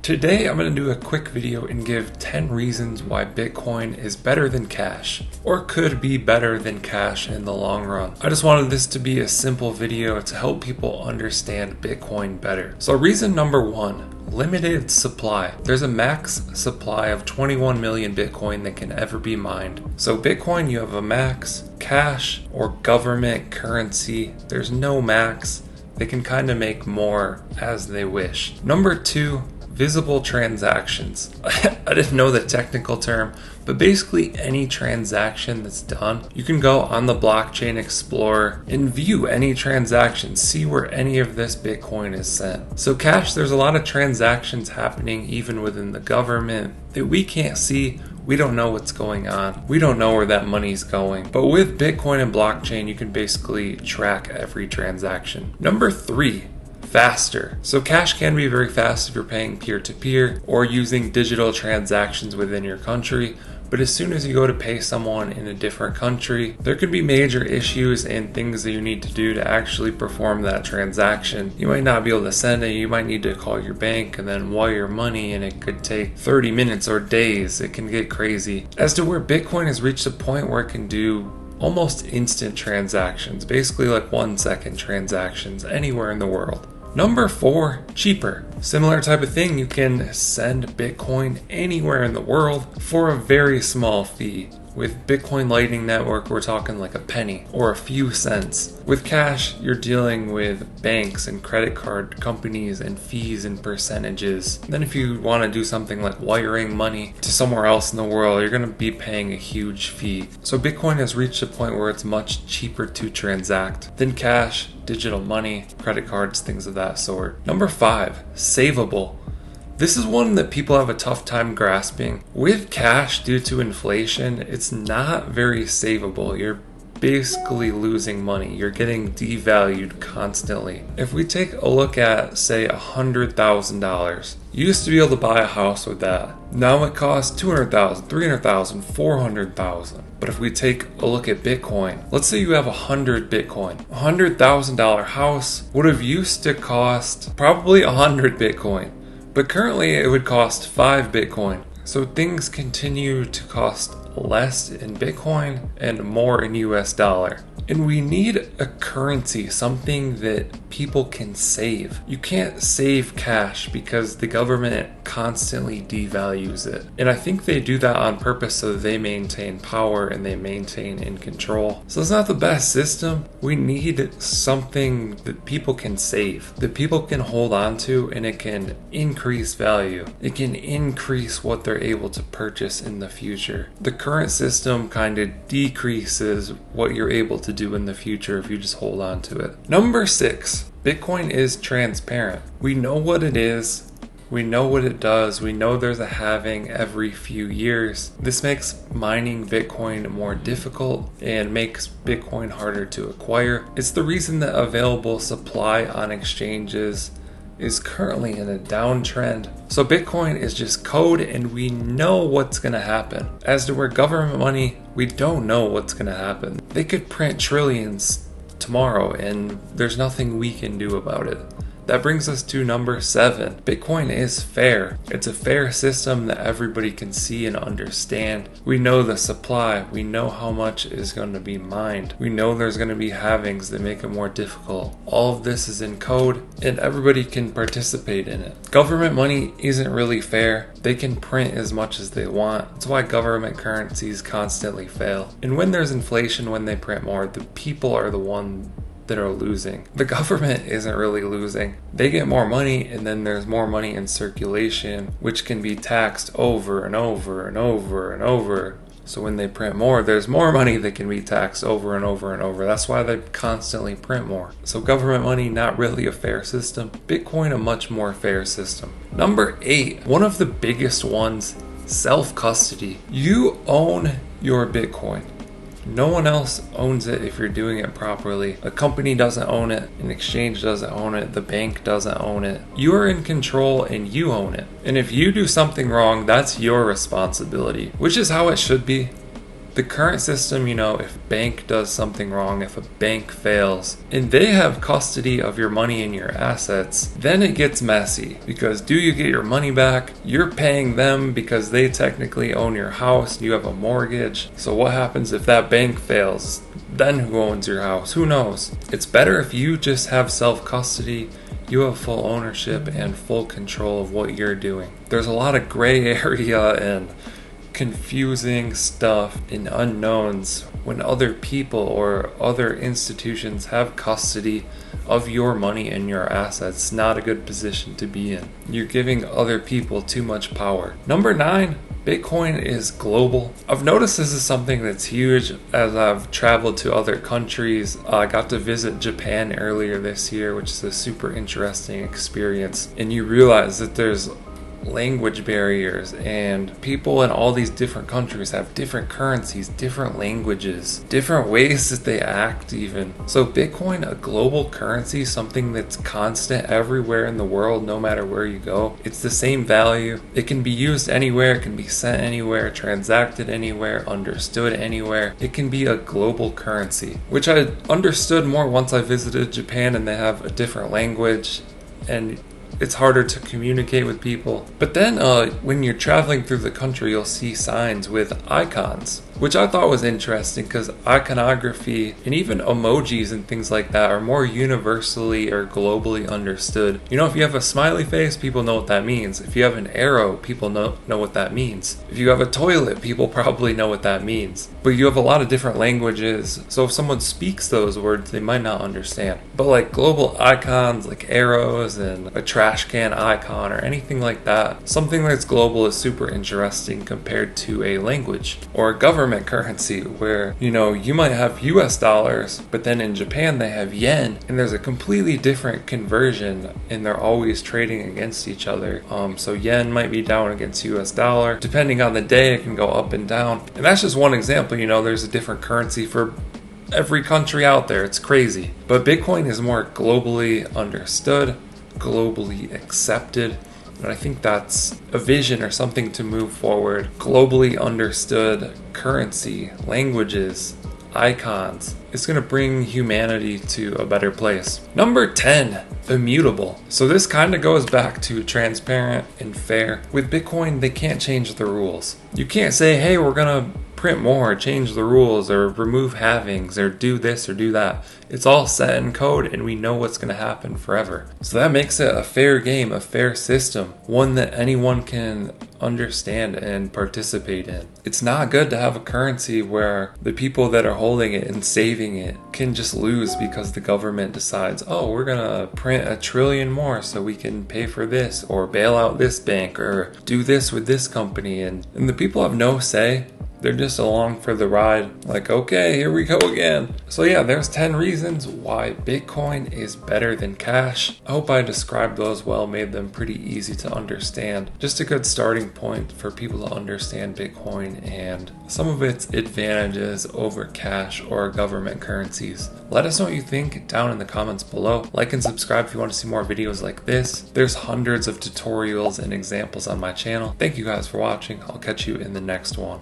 Today I'm going to do a quick video and give 10 reasons why Bitcoin is better than cash, or could be better than cash in the long run. I just wanted this to be a simple video to help people understand Bitcoin better. So reason number one, limited supply. There's a max supply of 21 million Bitcoin that can ever be mined. So Bitcoin, you have a max. Cash or government currency, there's no max. They can kind of make more as they wish. Number two, visible transactions. I didn't know the technical term, but basically any transaction that's done, you can go on the blockchain explorer and view any transaction, see where any of this Bitcoin is sent. So cash, there's a lot of transactions happening even within the government that we can't see. We don't know what's going on. We don't know where that money's going. But with Bitcoin and blockchain, you can basically track every transaction. Number three, faster. So cash can be very fast if you're paying peer-to-peer or using digital transactions within your country. But as soon as you go to pay someone in a different country, there could be major issues and things that you need to do to actually perform that transaction. You might not be able to send it. You might need to call your bank and then wire money, and it could take 30 minutes or days. It can get crazy. As to where Bitcoin has reached a point where it can do almost instant transactions, basically like 1 second transactions anywhere in the world. Number four, cheaper. Similar type of thing, you can send Bitcoin anywhere in the world for a very small fee. With Bitcoin Lightning Network, we're talking like a penny or a few cents. With cash, you're dealing with banks and credit card companies and fees and percentages. Then if you want to do something like wiring money to somewhere else in the world, you're going to be paying a huge fee. So Bitcoin has reached a point where it's much cheaper to transact than cash, digital money, credit cards, things of that sort. Number five, savable. This is one that people have a tough time grasping. With cash, due to inflation, it's not very savable. You're basically losing money. You're getting devalued constantly. If we take a look at, say, $100,000, you used to be able to buy a house with that. Now it costs $200,000, $300,000, $400,000. But if we take a look at Bitcoin, let's say you have 100 Bitcoin. $100,000 house would have used to cost probably 100 Bitcoin. But currently it would cost 5 Bitcoin. So things continue to cost less in Bitcoin and more in US dollar. And we need a currency, something that people can save. You can't save cash because the government constantly devalues it. And I think they do that on purpose so that they maintain power and they maintain in control. So it's not the best system. We need something that people can save, that people can hold on to, and it can increase value. It can increase what they're able to purchase in the future. The current system kind of decreases what you're able to do in the future if you just hold on to it. Number six, Bitcoin is transparent. We know what it is. We know what it does. We know there's a halving every few years. This makes mining Bitcoin more difficult and makes Bitcoin harder to acquire. It's the reason that available supply on exchanges is currently in a downtrend. So Bitcoin is just code and we know what's going to happen. As to where government money, we don't know what's going to happen. They could print trillions tomorrow and there's nothing we can do about it. That brings us to number seven. Bitcoin is fair. It's a fair system that everybody can see and understand. We know the supply. We know how much is going to be mined. We know there's going to be halvings that make it more difficult. All of this is in code and everybody can participate in it. Government money isn't really fair. They can print as much as they want. That's why government currencies constantly fail. And when there's inflation, when they print more, the people are the one that are losing. The government isn't really losing. They get more money and then there's more money in circulation, which can be taxed over and over and over and over. So when they print more, there's more money that can be taxed over and over and over. That's why they constantly print more. So government money, not really a fair system. Bitcoin, a much more fair system. Number eight, one of the biggest ones, self-custody. You own your Bitcoin. No one else owns it if you're doing it properly. A company doesn't own it, an exchange doesn't own it, the bank doesn't own it. You are in control and you own it. And if you do something wrong, that's your responsibility, which is how it should be. The current system, if a bank does something wrong, if a bank fails, and they have custody of your money and your assets, then it gets messy. Because do you get your money back? You're paying them because they technically own your house, you have a mortgage. So what happens if that bank fails? Then who owns your house? Who knows? It's better if you just have self-custody. You have full ownership and full control of what you're doing. There's a lot of gray area and confusing stuff and unknowns when other people or other institutions have custody of your money and your assets. Not a good position to be in. You're giving other people too much power. Number 9, Bitcoin is global. I've noticed this is something that's huge as I've traveled to other countries. I got to visit Japan earlier this year, which is a super interesting experience. And you realize that there's language barriers, and people in all these different countries have different currencies, different languages, different ways that they act even. So Bitcoin, a global currency, something that's constant everywhere in the world, no matter where you go. It's the same value. It can be used anywhere, it can be sent anywhere, transacted anywhere, understood anywhere. It can be a global currency, which I understood more once I visited Japan, and they have a different language and it's harder to communicate with people. But then when you're traveling through the country, you'll see signs with icons, which I thought was interesting because iconography and even emojis and things like that are more universally or globally understood. If you have a smiley face, people know what that means. If you have an arrow, people know what that means. If you have a toilet, people probably know what that means. But you have a lot of different languages, so if someone speaks those words, they might not understand. But like global icons like arrows and a trash can icon or anything like that, something that's global is super interesting compared to a language or a government currency where you might have US dollars, but then in Japan they have yen, and there's a completely different conversion and they're always trading against each other. So yen might be down against US dollar. Depending on the day, it can go up and down. And that's just one example. There's a different currency for every country out there. It's crazy. But Bitcoin is more globally understood, globally accepted. And I think that's a vision or something to move forward. Globally understood currency, languages, icons. It's going to bring humanity to a better place. Number 10, immutable. So this kind of goes back to transparent and fair. With Bitcoin, they can't change the rules. You can't say, hey, we're going to print more, change the rules, or remove halvings, or do this or do that. It's all set in code and we know what's going to happen forever. So that makes it a fair game, a fair system, one that anyone can understand and participate in. It's not good to have a currency where the people that are holding it and saving it can just lose because the government decides, oh, we're gonna print 1 trillion more so we can pay for this, or bail out this bank, or do this with this company, and the people have no say. They're just along for the ride, like, okay, here we go again. So yeah, there's 10 reasons why Bitcoin is better than cash. I hope I described those well, made them pretty easy to understand. Just a good starting point for people to understand Bitcoin and some of its advantages over cash or government currencies. Let us know what you think down in the comments below. Like and subscribe if you want to see more videos like this. There's hundreds of tutorials and examples on my channel. Thank you guys for watching. I'll catch you in the next one.